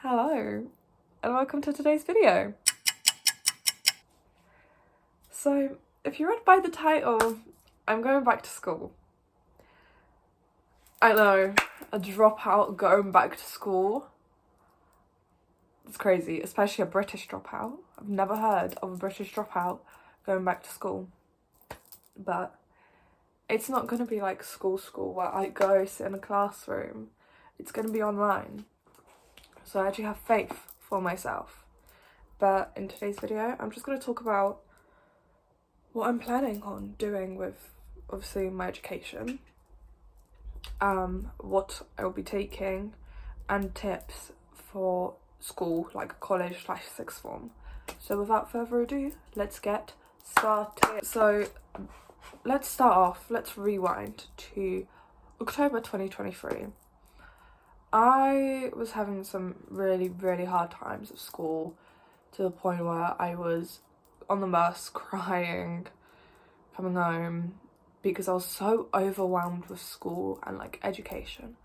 Hello and welcome to today's video. So if you read by the title, I'm going back to school. I know, a dropout going back to school. It's crazy, especially a British dropout. I've never heard of a British dropout going back to school. But it's not going to be like school where I go sit in a classroom. It's going to be online. So I actually have faith for myself. But in today's video, I'm just going to talk about what I'm planning on doing with, obviously, my education, what I'll be taking, and tips for school, like college/sixth form. So without further ado, let's get started. So let's start off, let's rewind to October 2023. I was having some really hard times at school, to the point where I was on the bus crying, coming home, because I was so overwhelmed with school and like education,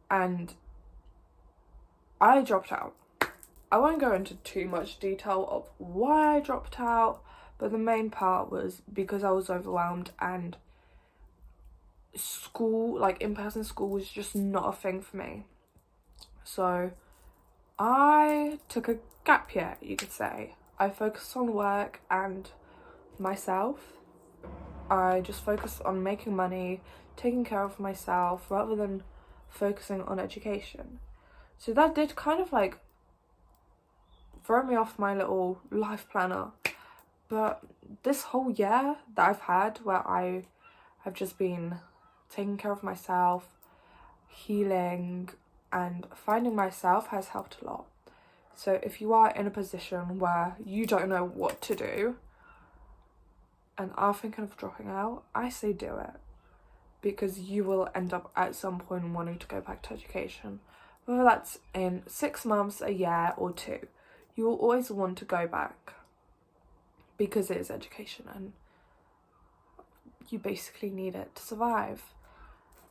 and I dropped out. I won't go into too much detail of why I dropped out, but the main part was because I was overwhelmed and school, like in-person school, was just not a thing for me. So I took a gap year, you could say. I focused on work and myself. I just focused on making money, taking care of myself, rather than focusing on education. So that did kind of like throw me off my little life planner. But this whole year that I've had, where I have just been taking care of myself, healing, and finding myself, has helped a lot. So if you are in a position where you don't know what to do and are thinking of dropping out, I say do it, because you will end up at some point wanting to go back to education. Whether that's in 6 months, a year, or 2, you will always want to go back, because it is education and you basically need it to survive.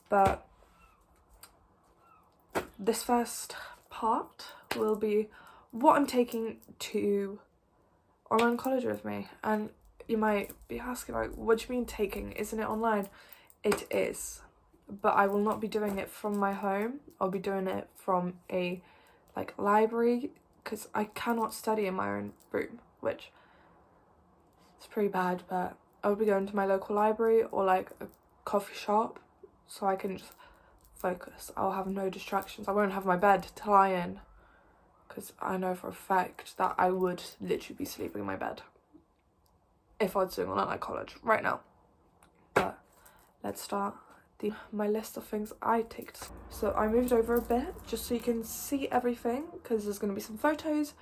But this first part will be what I'm taking to online college with me. And you might be asking, like, what do you mean taking? Isn't it online? It is, but I will not be doing it from my home. I'll be doing it from a library, because I cannot study in my own room, which is pretty bad. But I'll be going to my local library or like a coffee shop, so I can just focus. I'll have no distractions. I won't have my bed to lie in, because I know for a fact that I would literally be sleeping in my bed if I was doing online college right now. But let's start my list of things I take to school. So I moved over a bit just so you can see everything, because there's going to be some photos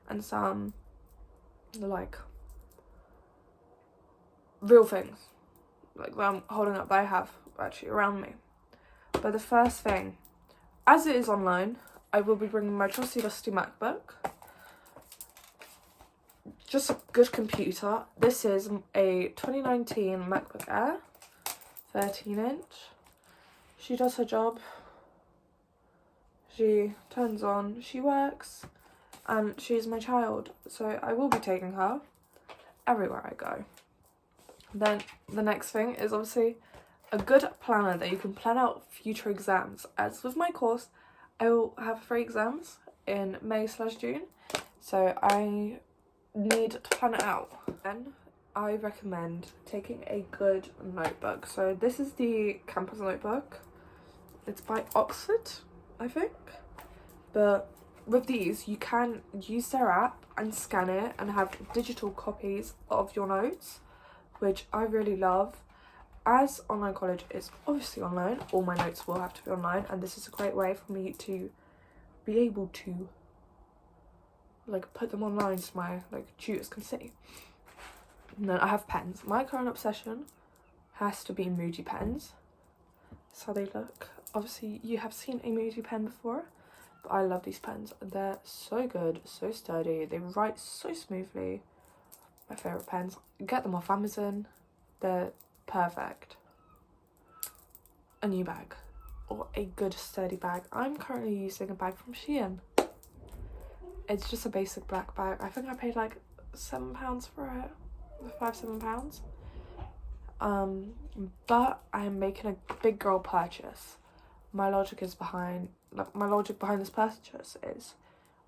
and some like real things like that I'm holding up that I have actually around me. But the first thing, as it is online, I will be bringing my trusty dusty MacBook. Just a good computer. This is a 2019 MacBook Air, 13-inch. She does her job. She turns on, she works, and she's my child. So I will be taking her everywhere I go. Then the next thing is obviously a good planner that you can plan out future exams. As with my course, I will have 3 exams in May/June, so I need to plan it out. Then I recommend taking a good notebook. So this is the campus notebook. It's by Oxford, I think. But with these, you can use their app and scan it and have digital copies of your notes, which I really love. As online college is obviously online, all my notes will have to be online, and this is a great way for me to be able to put them online so my tutors can see. And then I have pens. My current obsession has to be Moody pens. That's how they look. Obviously you have seen a Moody pen before, but I love these pens. They're so good, so sturdy, they write so smoothly. My favourite pens. Get them off Amazon. They're perfect. A new bag, or a good sturdy bag. I'm currently using a bag from Shein. It's just a basic black bag. I think I paid like £7 for it, £5-7. But I'm making a big girl purchase. My logic behind this purchase is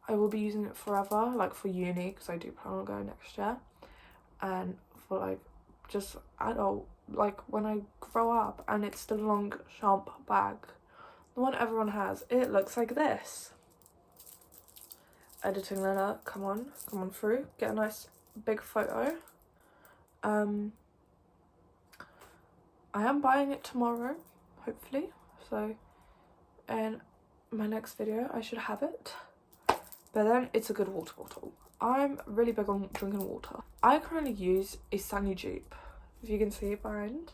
I will be using it forever, like for uni, because I do plan on going next year, and for like just adult, like when I grow up. And it's the long Champ bag, the one everyone has. It looks like this. Editing Lena, come on through, get a nice big photo. I am buying it tomorrow, hopefully, so in my next video I should have it. But then it's a good water bottle. I'm really big on drinking water. I currently use a Sunny Dupe, if you can see it behind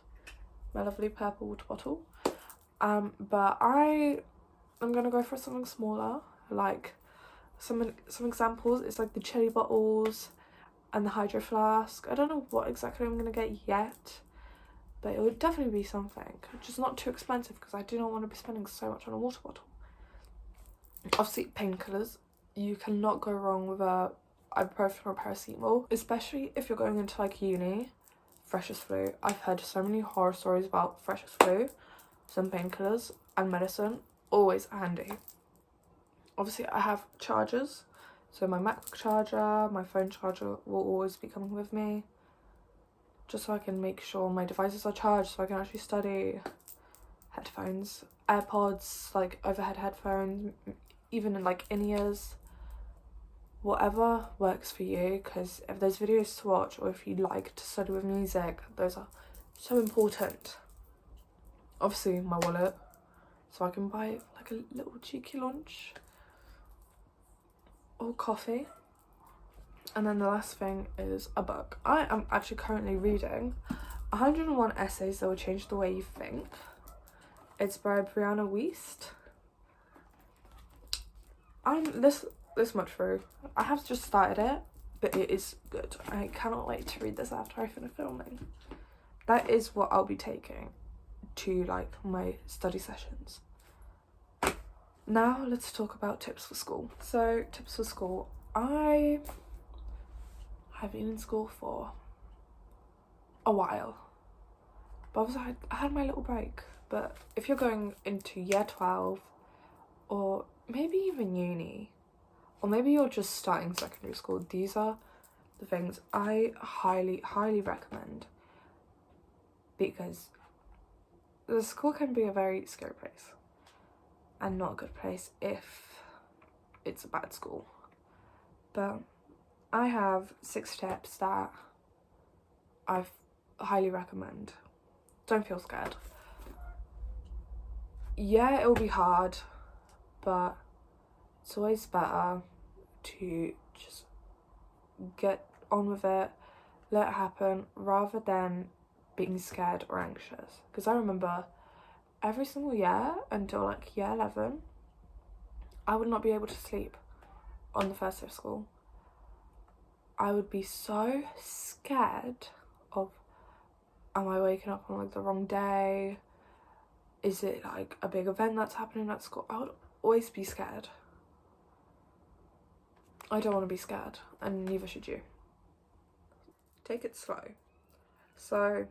my lovely purple water bottle. But I'm gonna go for something smaller, like some examples. It's like the chili bottles and the hydro flask. I don't know what exactly I'm gonna get yet, but it would definitely be something, just not too expensive, because I do not want to be spending so much on a water bottle. Obviously, painkillers. You cannot go wrong with a ibuprofen or paracetamol, especially if you're going into like uni. Freshers flu. I've heard so many horror stories about freshers flu. Some painkillers and medicine, always handy. Obviously, I have chargers, so my MacBook charger, my phone charger will always be coming with me, just so I can make sure my devices are charged so I can actually study. Headphones, AirPods, like overhead headphones, even in like in-ears, whatever works for you, because if there's videos to watch or if you like to study with music, those are so important. Obviously, my wallet, so I can buy like a little cheeky lunch or coffee. And then the last thing is a book. I am actually currently reading 101 Essays That Will Change the Way You Think. It's by Brianna Wiest. I'm this much through. I have just started it, but it is good. I cannot wait to read this after I finish filming. That is what I'll be taking to like my study sessions. Now let's talk about tips for school. So tips for school. I have been in school for a while, but obviously I had my little break. But if you're going into year 12 or maybe even uni, or maybe you're just starting secondary school, these are the things I highly recommend, because the school can be a very scary place and not a good place if it's a bad school. But I have 6 tips that I highly recommend. Don't feel scared. Yeah, it'll be hard, but it's always better to just get on with it, let it happen, rather than being scared or anxious. Because I remember every single year until like year 11, I would not be able to sleep on the first day of school. I would be so scared of, am I waking up on like the wrong day? Is it like a big event that's happening at school? I would always be scared. I don't want to be scared, and neither should you. Take it slow. So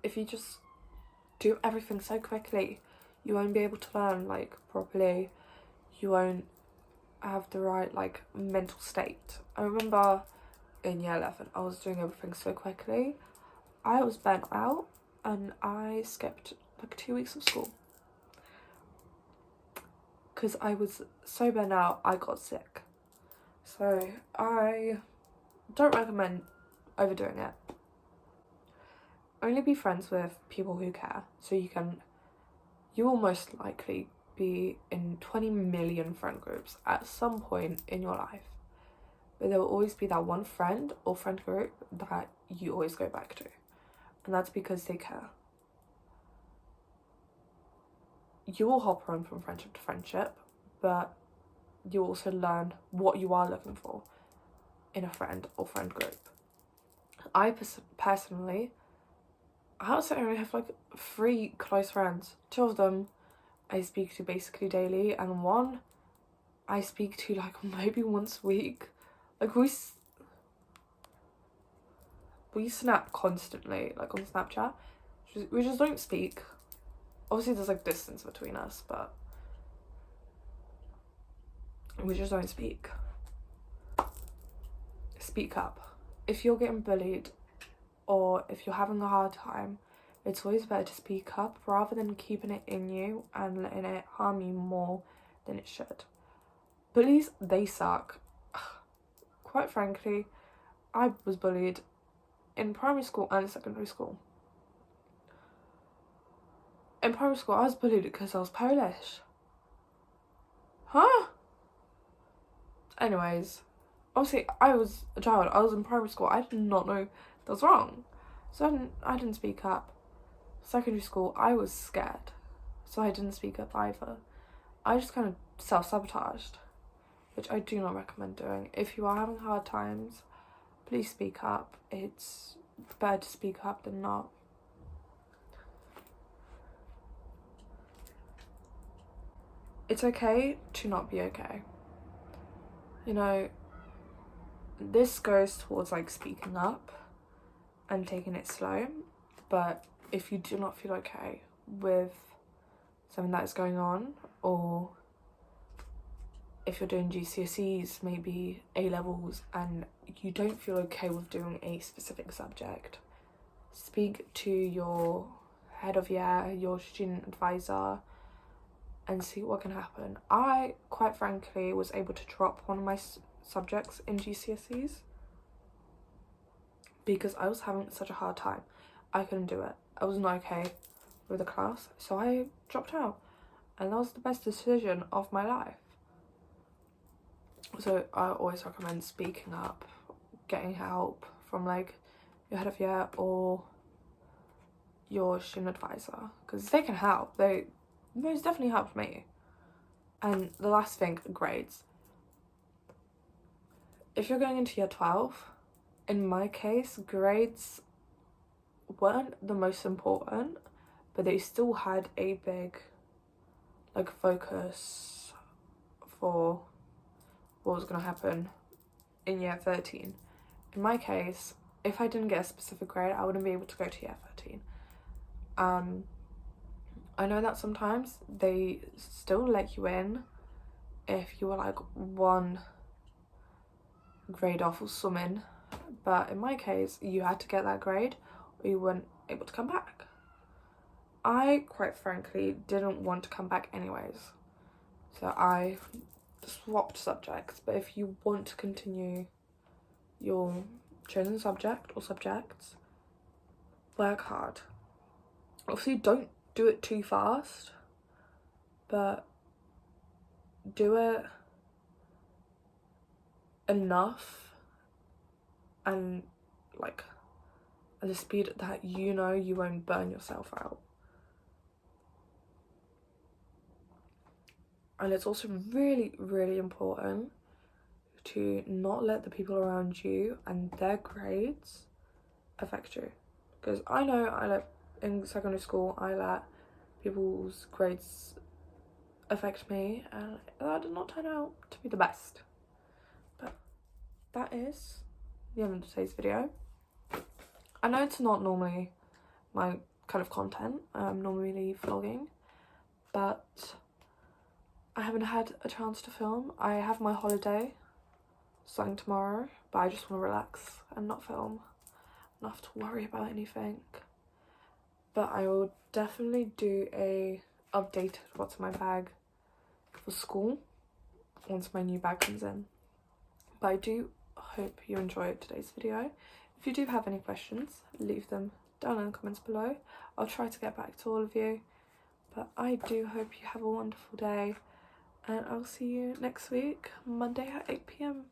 if you just do everything so quickly, you won't be able to learn like properly. You won't have the right like mental state. I remember in year 11 I was doing everything so quickly. I was burnt out and I skipped like 2 weeks of school because I was so burnt out I got sick. So I don't recommend overdoing it. Only be friends with people who care, so you will most likely be in 20 million friend groups at some point in your life, but there will always be that one friend or friend group that you always go back to, and that's because they care. You will hop around from friendship to friendship, but you also learn what you are looking for in a friend or friend group. I personally, I would say I only have like 3 close friends. 2 of them I speak to basically daily, and 1 I speak to like maybe once a week. Like we snap constantly, like on Snapchat. We just don't speak. Obviously there's like distance between us, but we just don't speak. Speak up. If you're getting bullied or if you're having a hard time, it's always better to speak up rather than keeping it in you and letting it harm you more than it should. Bullies, they suck. Quite frankly, I was bullied in primary school and secondary school. In primary school, I was bullied because I was Polish. Huh? Anyways, obviously I was a child. I was in primary school. I did not know that was wrong, so I didn't speak up. Secondary school, I was scared, so I didn't speak up either. I just kind of self-sabotaged, which I do not recommend doing. If you are having hard times, please speak up. It's better to speak up than not. It's okay to not be okay. You know, this goes towards like speaking up and taking it slow, but if you do not feel okay with something that is going on, or if you're doing GCSEs, maybe A-levels, and you don't feel okay with doing a specific subject, speak to your head of year, your student advisor, and see what can happen. I, quite frankly, was able to drop one of my subjects in GCSEs because I was having such a hard time. I couldn't do it. I was not okay with the class, so I dropped out, and that was the best decision of my life. So I always recommend speaking up, getting help from like your head of year or your student advisor, because they can help. They most definitely helped me. And the last thing, grades. If you're going into year 12, in my case, grades weren't the most important, but they still had a big like focus for what was going to happen in year 13. In my case, if I didn't get a specific grade, I wouldn't be able to go to year 13. I know that sometimes they still let you in if you were like one grade off or something, but in my case, you had to get that grade or you weren't able to come back. I, quite frankly, didn't want to come back anyways, so I swapped subjects. But if you want to continue your chosen subject or subjects, work hard. Obviously, don't do it too fast, but do it enough and like at a speed that you know you won't burn yourself out. And it's also really, really important to not let the people around you and their grades affect you. Because I know in secondary school, I let people's grades affect me, and that did not turn out to be the best. But that is the end of today's video. I know it's not normally my kind of content. I'm normally vlogging, but I haven't had a chance to film. I have my holiday starting tomorrow, but I just want to relax and not film, not have to worry about anything. But I will definitely do a updated what's in my bag for school once my new bag comes in. But I do hope you enjoyed today's video. If you do have any questions, leave them down in the comments below. I'll try to get back to all of you. But I do hope you have a wonderful day, and I'll see you next week, Monday at 8 PM.